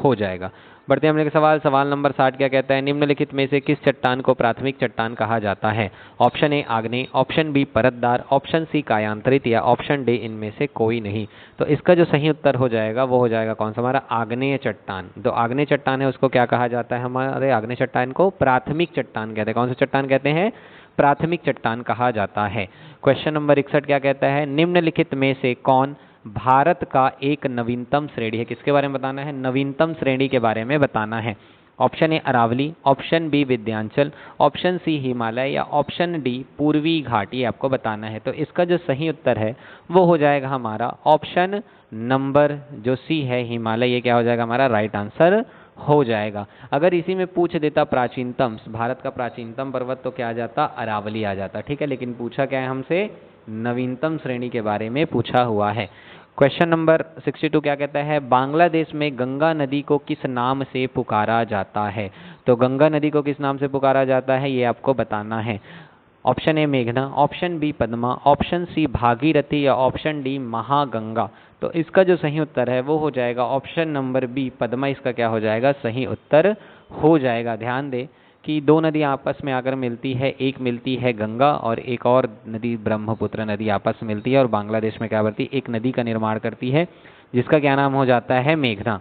हो जाएगा। बढ़ते हैं अपने सवाल, सवाल नंबर 60 क्या कहता है। निम्नलिखित में से किस चट्टान को प्राथमिक चट्टान कहा जाता है? ऑप्शन ए आग्नेय, ऑप्शन बी परतदार, ऑप्शन सी कायांतरित या ऑप्शन डी इनमें से कोई नहीं। तो इसका जो सही उत्तर हो जाएगा वो हो जाएगा कौन सा, हमारा आग्नेय चट्टान। तो आग्नेय चट्टान है उसको क्या कहा जाता है, हमारे आग्नेय चट्टान को प्राथमिक चट्टान कहते हैं। कौन सा चट्टान कहते हैं, प्राथमिक चट्टान कहा जाता है। क्वेश्चन नंबर 61 क्या कहता है। निम्नलिखित में से कौन भारत का एक नवीनतम श्रेणी है? किसके बारे में बताना है, नवीनतम श्रेणी के बारे में बताना है। Option A Aravalli, option B Vindhyachal, option C Himalaya या ऑप्शन डी पूर्वी घाट, ये आपको बताना है। तो इसका जो सही उत्तर है वो हो जाएगा हमारा ऑप्शन नंबर जो सी है हिमालय, ये क्या हो जाएगा हमारा राइट आंसर हो जाएगा। अगर इसी में पूछ देता प्राचीनतम, भारत का प्राचीनतम पर्वत, तो क्या आ जाता, अरावली आ जाता, ठीक है। लेकिन पूछा क्या है हमसे, नवीनतम श्रेणी के बारे में पूछा हुआ है। क्वेश्चन नंबर 62 क्या कहता है, बांग्लादेश में गंगा नदी को किस नाम से पुकारा जाता है। तो गंगा नदी को किस नाम से पुकारा जाता है ये आपको बताना है। ऑप्शन ए मेघना, option B Padma, option C Bhagirathi या ऑप्शन डी महागंगा। तो इसका जो सही उत्तर है वो हो जाएगा ऑप्शन नंबर बी पद्मा, इसका क्या हो जाएगा सही उत्तर हो जाएगा। ध्यान दें कि दो नदियां आपस में आकर मिलती है, एक मिलती है गंगा और एक और नदी ब्रह्मपुत्र नदी आपस में मिलती है और बांग्लादेश में क्या करती है, एक नदी का निर्माण करती है जिसका क्या नाम हो जाता है मेघना।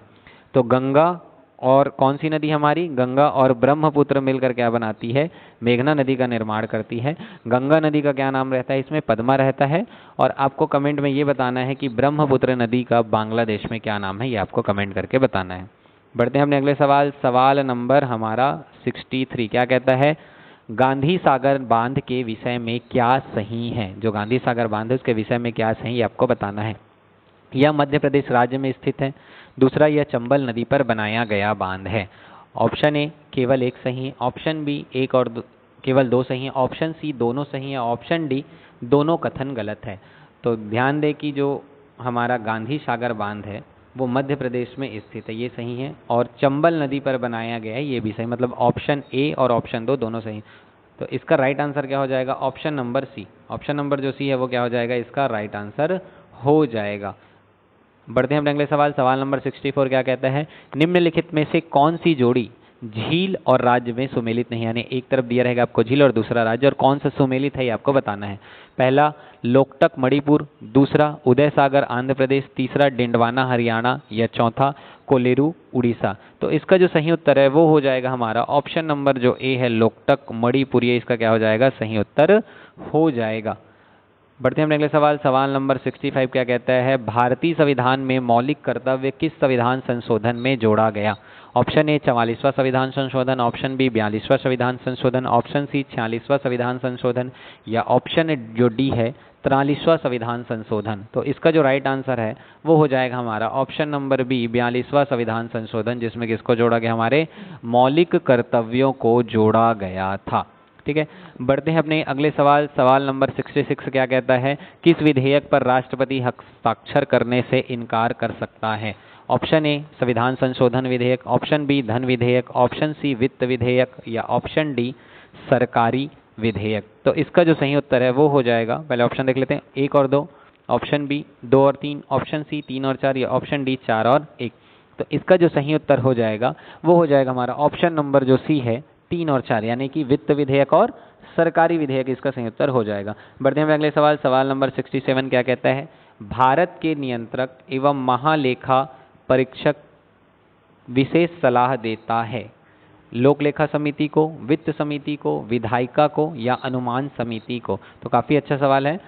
तो गंगा और कौन सी नदी हमारी, गंगा और ब्रह्मपुत्र मिलकर क्या बनाती है, मेघना नदी का निर्माण करती है। गंगा नदी का क्या नाम रहता है, इसमें पद्मा रहता है। और आपको कमेंट में ये बताना है कि ब्रह्मपुत्र नदी का बांग्लादेश में क्या नाम है, ये आपको कमेंट करके बताना है। बढ़ते हैं अपने अगले सवाल, सवाल नंबर हमारा 63 क्या कहता है, गांधी सागर बांध के विषय में क्या सही है। जो गांधी सागर बांध है उसके विषय में क्या सही, ये आपको बताना है। यह मध्य प्रदेश राज्य में स्थित है। दूसरा, यह चंबल नदी पर बनाया गया बांध है। ऑप्शन ए केवल एक सही है, ऑप्शन बी एक और केवल दो सही है, ऑप्शन सी दोनों सही है, ऑप्शन डी दोनों कथन गलत है। तो ध्यान दें कि जो हमारा गांधी सागर बांध है वो मध्य प्रदेश में स्थित है, ये सही है। और चंबल नदी पर बनाया गया है, ये भी सही, मतलब ऑप्शन ए और ऑप्शन दो दोनों सही। तो इसका राइट आंसर क्या हो जाएगा, option number C. Option number जो सी है वो क्या हो जाएगा, इसका राइट आंसर हो जाएगा। बढ़ते हैं अपने अगले सवाल, सवाल नंबर 64 क्या कहता है, निम्नलिखित में से कौन सी जोड़ी झील और राज्य में सुमेलित नहीं, यानी एक तरफ दिया रहेगा आपको झील और दूसरा राज्य, और कौन सा सुमेलित है ये आपको बताना है। पहला लोकटक मणिपुर, दूसरा उदय सागर आंध्र प्रदेश, तीसरा डिंडवाना हरियाणा या चौथा कोलेरू उड़ीसा। तो इसका जो सही उत्तर है वो हो जाएगा हमारा ऑप्शन नंबर जो ए है लोकटक मणिपुर, ये इसका क्या हो जाएगा सही उत्तर हो जाएगा। बढ़ते हैं अपने अगले सवाल, सवाल नंबर 65 क्या कहता है, भारतीय संविधान में मौलिक कर्तव्य किस संविधान संशोधन में जोड़ा गया। ऑप्शन ए 44वां संविधान संशोधन, ऑप्शन बी 42वां संविधान संशोधन, ऑप्शन सी 46वां संविधान संशोधन या ऑप्शन जो डी है 43वां संविधान संशोधन। तो इसका जो राइट आंसर है वो हो जाएगा हमारा ऑप्शन नंबर बी 42वां संविधान संशोधन, जिसमें किसको जोड़ा गया, हमारे मौलिक कर्तव्यों को जोड़ा गया था। ठीक है, बढ़ते हैं अपने अगले सवाल, सवाल नंबर 66 क्या कहता है, किस विधेयक पर राष्ट्रपति हस्ताक्षर करने से इनकार कर सकता है। ऑप्शन ए संविधान संशोधन विधेयक, ऑप्शन बी धन विधेयक, ऑप्शन सी वित्त विधेयक या ऑप्शन डी सरकारी विधेयक। तो इसका जो सही उत्तर है वो हो जाएगा, पहले ऑप्शन देख लेते हैं, 1 और 2, ऑप्शन बी 2 और 3, ऑप्शन सी 3 और 4 या ऑप्शन डी 4 और 1। तो इसका जो सही उत्तर हो जाएगा वो हो जाएगा हमारा ऑप्शन नंबर जो सी है 3 और 4, यानी कि वित्त विधेयक और सरकारी विधेयक, इसका सही उत्तर हो जाएगा। बढ़ते हैं अगले सवाल, सवाल नंबर 67 क्या कहता है, भारत के नियंत्रक एवं महालेखा परीक्षक विशेष सलाह देता है लोक लेखा समिति को, वित्त समिति को, विधायिका को या अनुमान समिति को। तो काफ़ी अच्छा सवाल है।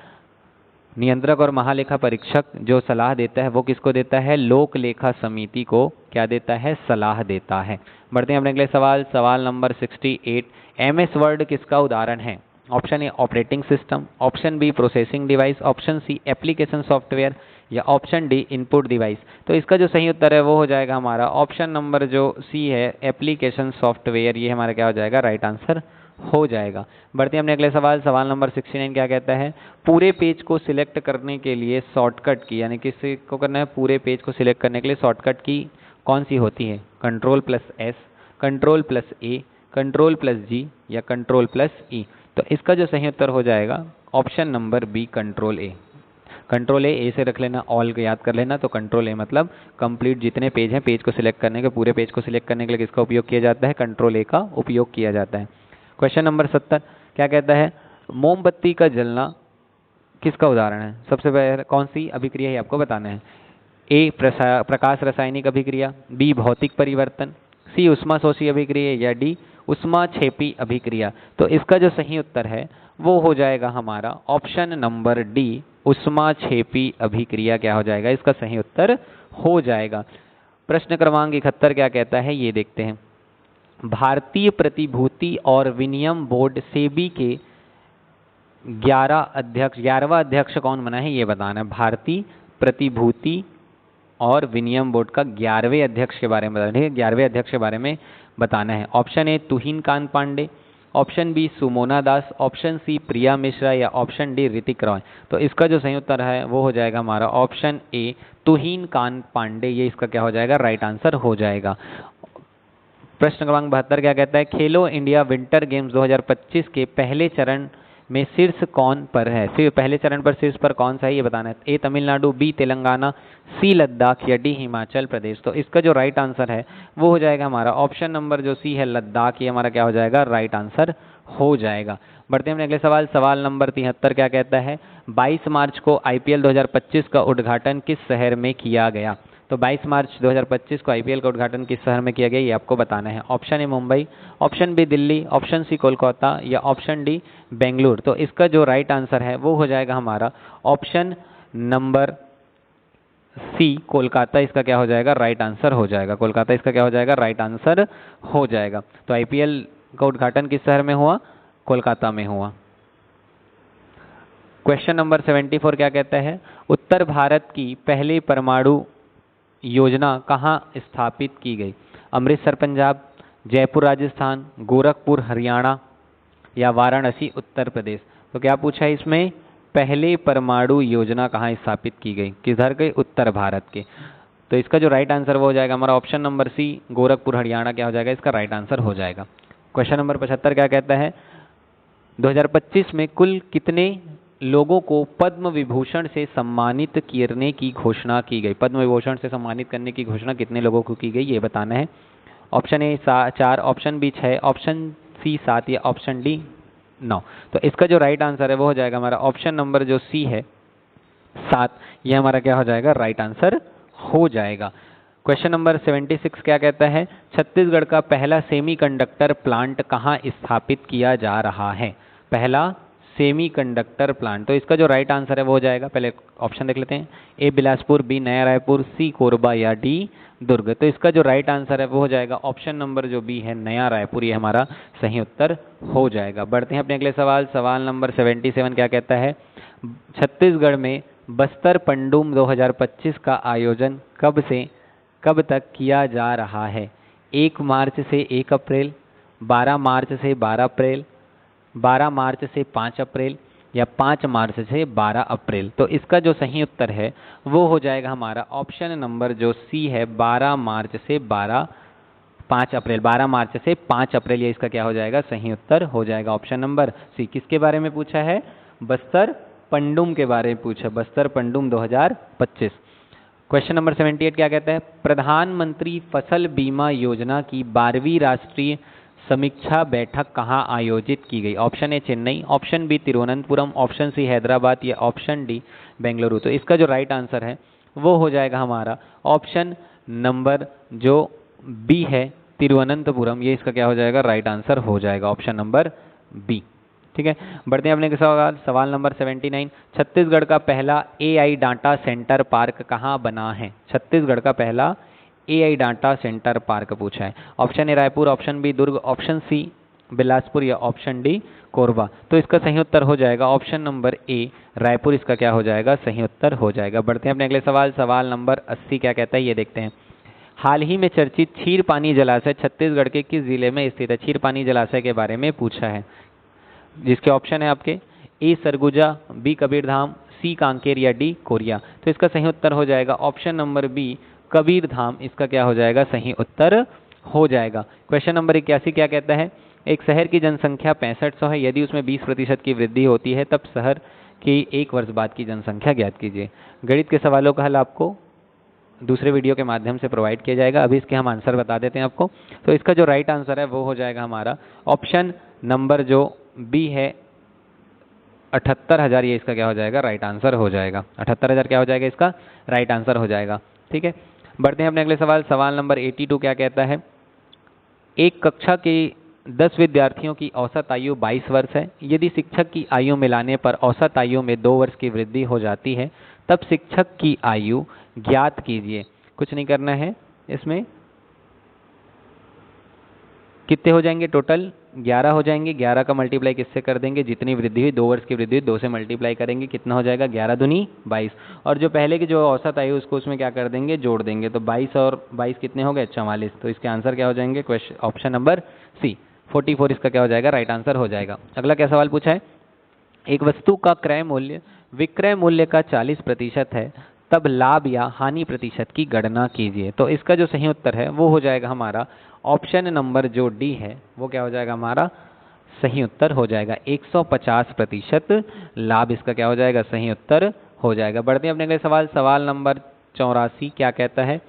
नियंत्रक और महालेखा परीक्षक जो सलाह देता है वो किसको देता है, लोक लेखा समिति को क्या देता है, सलाह देता है। बढ़ते हैं अपने अगले सवाल, सवाल नंबर 68, MS वर्ड किसका उदाहरण है। Option A operating system, option B processing device, option C application software या ऑप्शन डी इनपुट डिवाइस। तो इसका जो सही उत्तर है वो हो जाएगा हमारा ऑप्शन नंबर जो सी है एप्लीकेशन सॉफ्टवेयर, ये हमारा क्या हो जाएगा राइट आंसर हो जाएगा। बढ़ते हैं अपने अगले सवाल, सवाल नंबर 69 क्या कहता है, पूरे पेज को सिलेक्ट करने के लिए शॉर्टकट की, यानी किसी को करना है पूरे पेज को सिलेक्ट करने के लिए शॉर्टकट की कौन सी होती है, Ctrl+S, Ctrl+A, Ctrl+G या Ctrl+E। तो इसका जो सही उत्तर हो जाएगा option number B Ctrl+A। Ctrl+A ए से रख लेना, ऑल को याद कर लेना। तो Ctrl+A मतलब कंप्लीट जितने पेज हैं, पेज को सिलेक्ट करने के, पूरे पेज को सिलेक्ट करने के लिए किसका उपयोग किया जाता है, Ctrl+A का उपयोग किया जाता है। क्वेश्चन नंबर 70 क्या कहता है, मोमबत्ती का जलना किसका उदाहरण है। सबसे पहले कौन सी अभिक्रिया है आपको बताना है, ए प्रकाश रासायनिक अभिक्रिया, बी भौतिक परिवर्तन, सी उष्माशोषी अभिक्रिया या डी उष्माक्षेपी अभिक्रिया। तो इसका जो सही उत्तर है वो हो जाएगा हमारा ऑप्शन नंबर डी उष्माक्षेपी अभिक्रिया क्या हो जाएगा, इसका सही उत्तर हो जाएगा। प्रश्न क्रमांक 71 क्या कहता है ये देखते हैं, भारतीय प्रतिभूति और विनिमय बोर्ड सेबी के 11वां अध्यक्ष कौन बना है ये बताना है। भारतीय प्रतिभूति और विनिमय बोर्ड का 11वें अध्यक्ष के बारे में बताना है। 11वें अध्यक्ष के बारे में बताना है। Option A Tuhin Kanta Pandey, option B Sumona Das, option C Priya Mishra या ऑप्शन डी ऋतिक रॉय। तो इसका जो सही उत्तर है वो हो जाएगा हमारा ऑप्शन ए तुहिन कांत पांडे। ये इसका क्या हो जाएगा, राइट आंसर हो जाएगा। प्रश्न क्रमांक 72 क्या कहता है, खेलो इंडिया विंटर गेम्स 2025 के पहले चरण में शीर्ष कौन पर है। पहले चरण पर शीर्ष पर कौन सा है ये बताना है। ए तमिलनाडु, बी तेलंगाना, सी लद्दाख या डी हिमाचल प्रदेश। तो इसका जो राइट आंसर है वो हो जाएगा हमारा ऑप्शन नंबर जो सी है लद्दाख। ये हमारा क्या हो जाएगा, राइट आंसर हो जाएगा। बढ़ते हैं अपने अगले सवाल। सवाल नंबर 73 क्या कहता है, 22 मार्च को IPL 2025 का उद्घाटन किस शहर में किया गया। तो 22 मार्च 2025 को IPL का उद्घाटन किस शहर में किया गया ये आपको बताना है। Option A Mumbai, option B Delhi, option C Kolkata या ऑप्शन डी बेंगलुरु। तो इसका जो राइट आंसर है वो हो जाएगा हमारा ऑप्शन नंबर सी कोलकाता। इसका क्या हो जाएगा, राइट आंसर हो जाएगा। कोलकाता इसका क्या हो जाएगा, राइट आंसर हो जाएगा। तो IPL का उद्घाटन किस शहर में हुआ, कोलकाता में हुआ। क्वेश्चन नंबर 74 क्या कहता है, उत्तर भारत की पहली परमाणु योजना कहाँ स्थापित की गई। अमृतसर पंजाब, जयपुर राजस्थान, गोरखपुर हरियाणा या वाराणसी उत्तर प्रदेश। तो क्या पूछा है इसमें, पहले परमाणु योजना कहाँ स्थापित की गई, किधर गई, उत्तर भारत के। तो इसका जो राइट आंसर वो हो जाएगा हमारा option number C Gorakhpur Haryana क्या हो जाएगा, इसका राइट आंसर हो जाएगा। क्वेश्चन नंबर 75 क्या कहता है, 2025 में कुल कितने लोगों को पद्म विभूषण से सम्मानित करने की घोषणा की गई। पद्म विभूषण से सम्मानित करने की घोषणा कितने लोगों को की गई ये बताना है। Option A 4, option B 6, option C 7 या ऑप्शन डी 9। तो इसका जो राइट आंसर है वो हो जाएगा हमारा ऑप्शन नंबर जो सी है 7। ये हमारा क्या हो जाएगा, राइट आंसर हो जाएगा। क्वेश्चन नंबर 76 क्या कहता है, छत्तीसगढ़ का पहला सेमीकंडक्टर प्लांट कहाँ स्थापित किया जा रहा है। पहला सेमीकंडक्टर प्लांट। तो इसका जो राइट आंसर है वो हो जाएगा, पहले ऑप्शन देख लेते हैं, ए बिलासपुर, बी नया रायपुर, सी कोरबा या डी दुर्ग। तो इसका जो राइट आंसर है वो हो जाएगा ऑप्शन नंबर जो बी है नया रायपुर। ये हमारा सही उत्तर हो जाएगा। बढ़ते हैं अपने अगले सवाल। सवाल नंबर 77 क्या कहता है, छत्तीसगढ़ में बस्तर पंडुम 2025 का आयोजन कब से कब तक किया जा रहा है। 1 मार्च से 1 अप्रैल, 12 मार्च से 12 अप्रैल, 12 मार्च से 5 अप्रैल या 5 मार्च से 12 अप्रैल। तो इसका जो सही उत्तर है वो हो जाएगा हमारा ऑप्शन नंबर जो सी है 12 मार्च से 5 अप्रैल। 12 मार्च से 5 अप्रैल ये इसका क्या हो जाएगा, सही उत्तर हो जाएगा ऑप्शन नंबर सी। किसके बारे में पूछा है, बस्तर पंडुम के बारे में पूछा, बस्तर पंडुम 2025। क्वेश्चन नंबर 78 क्या कहता है, प्रधानमंत्री फसल बीमा योजना की 12वीं राष्ट्रीय समीक्षा बैठक कहाँ आयोजित की गई। Option A Chennai, option B Thiruvananthapuram, option C Hyderabad या ऑप्शन डी बेंगलुरु। तो इसका जो राइट आंसर है वो हो जाएगा हमारा ऑप्शन नंबर जो बी है तिरुवनंतपुरम। ये इसका क्या हो जाएगा, राइट आंसर हो जाएगा ऑप्शन नंबर बी। ठीक है, बढ़ते हैं अपने सवाल। सवाल नंबर 79, छत्तीसगढ़ का पहला AI डाटा सेंटर पार्क कहाँ बना है। छत्तीसगढ़ का पहला AI डाटा सेंटर पार्क पूछा है। Option A Raipur, option B Durg, option C Bilaspur या ऑप्शन डी कोरबा। तो इसका सही उत्तर हो जाएगा ऑप्शन नंबर ए रायपुर। इसका क्या हो जाएगा, सही उत्तर हो जाएगा। बढ़ते हैं अपने अगले सवाल। सवाल नंबर 80 क्या कहता है ये देखते हैं। हाल ही में चर्चित क्षीर पानी जलाशय छत्तीसगढ़ के किस जिले में स्थित है। क्षीर पानी जलाशय के बारे में पूछा है, जिसके ऑप्शन है आपके ए सरगुजा, बी कबीरधाम, सी कांकेर या डी कोरिया। तो इसका सही उत्तर हो जाएगा ऑप्शन नंबर बी कबीरधाम। इसका क्या हो जाएगा, सही उत्तर हो जाएगा। क्वेश्चन नंबर 81 क्या कहता है, एक शहर की जनसंख्या 6500 है, यदि उसमें 20% की वृद्धि होती है तब शहर की 1 वर्ष बाद की जनसंख्या ज्ञात कीजिए। गणित के सवालों का हल आपको दूसरे वीडियो के माध्यम से प्रोवाइड किया जाएगा। अभी इसके हम आंसर बता देते हैं आपको। तो इसका जो राइट आंसर है वो हो जाएगा हमारा ऑप्शन नंबर जो बी है 78,000। ये इसका क्या हो जाएगा, राइट आंसर हो जाएगा। 78,000 क्या हो जाएगा, इसका राइट आंसर हो जाएगा। ठीक है, बढ़ते हैं अपने अगले सवाल। सवाल नंबर 82 क्या कहता है, एक कक्षा के 10 विद्यार्थियों की औसत आयु 22 वर्ष है। यदि शिक्षक की आयु मिलाने पर औसत आयु में 2 वर्ष की वृद्धि हो जाती है तब शिक्षक की आयु ज्ञात कीजिए। कुछ नहीं करना है इसमें, कितने हो जाएंगे टोटल? 11 हो जाएंगे। 11 का मल्टीप्लाई किससे कर देंगे? जितनी वृद्धि हुई, 2 वर्ष की वृद्धि हुई, 2 से मल्टीप्लाई करेंगे, कितना हो जाएगा? 11 दूनी 22। और जो पहले की जो औसत आई उसको उसमें क्या कर देंगे? जोड़ देंगे। तो 22 और 22 कितने हो गए? 44। तो इसके आंसर क्या हो जाएंगे? क्वेश्चन ऑप्शन नंबर सी 44 इसका क्या हो जाएगा? राइट आंसर हो जाएगा। अगला क्या सवाल पूछा है? एक वस्तु का क्रय मूल्य विक्रय मूल्य का 40% है, तब लाभ या हानि प्रतिशत की गणना कीजिए। तो इसका जो सही उत्तर है वो हो जाएगा हमारा ऑप्शन नंबर जो डी है, वो क्या हो जाएगा? हमारा सही उत्तर हो जाएगा 150% लाभ। इसका क्या हो जाएगा? सही उत्तर हो जाएगा। बढ़ते हैं अपने अगले सवाल। सवाल नंबर 84 क्या कहता है?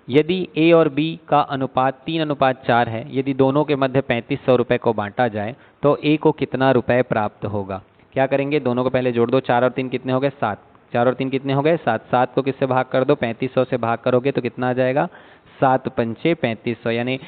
यदि ए और बी का अनुपात 3:4 है, यदि दोनों के मध्य 3500 रुपये को बांटा जाए तो ए को कितना रुपए प्राप्त होगा? क्या करेंगे? दोनों को पहले जोड़ दो। 4 और 3 कितने हो गए? 7। 4 और 3 कितने हो गए? 7। 7 को किससे भाग कर दो? 3500 से भाग करोगे तो कितना आ जाएगा? 7 पंचे 3500, यानी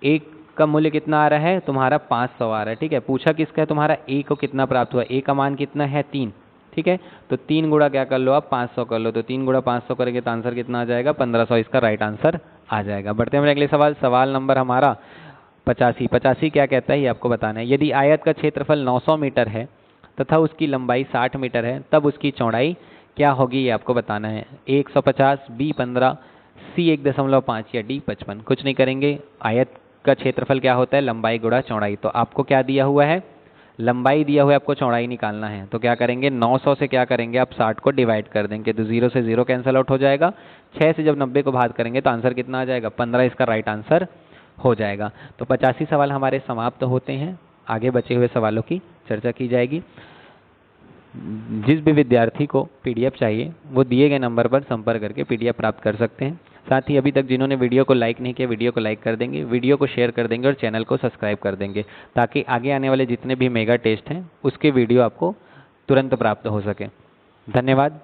एक का मूल्य कितना आ रहा है तुम्हारा? 500 आ रहा है। ठीक है, पूछा किसका है तुम्हारा? ए को कितना प्राप्त हुआ? ए का मान कितना है? 3। ठीक है, तो 3 गुणा क्या कर लो आप? 500 कर लो। तो 3 गुणा 500 करेंगे तो आंसर कितना आ जाएगा? 1500। इसका राइट आंसर आ जाएगा। बढ़ते हैं अगले सवाल। सवाल नंबर हमारा 85। 85 क्या कहता है ये आपको बताना है। यदि आयत का क्षेत्रफल 900 मीटर है तथा उसकी लंबाई 60 मीटर है, तब उसकी चौड़ाई क्या होगी ये आपको बताना है। ए 150, बी 15, सी 1.5 या डी 55। कुछ नहीं करेंगे, आयत का क्षेत्रफल क्या होता है? लंबाई गुणा चौड़ाई। तो आपको क्या दिया हुआ है? लंबाई दिया हुआ है, आपको चौड़ाई निकालना है। तो क्या करेंगे? 900 से क्या करेंगे आप? 60 को डिवाइड कर देंगे तो 0 से 0 कैंसिल आउट हो जाएगा। 6 से जब 90 को भाग करेंगे तो आंसर कितना आ जाएगा? 15। इसका राइट आंसर हो जाएगा। तो 85 सवाल हमारे समाप्त होते हैं। आगे बचे हुए सवालों की चर्चा की जाएगी। जिस भी विद्यार्थी को पीडीएफ चाहिए वो दिए गए नंबर पर संपर्क करके पीडीएफ प्राप्त कर सकते हैं। साथ ही अभी तक जिन्होंने वीडियो को लाइक नहीं किया, वीडियो को लाइक कर देंगे, वीडियो को शेयर कर देंगे और चैनल को सब्सक्राइब कर देंगे, ताकि आगे आने वाले जितने भी मेगा टेस्ट हैं उसके वीडियो आपको तुरंत प्राप्त हो सके। धन्यवाद।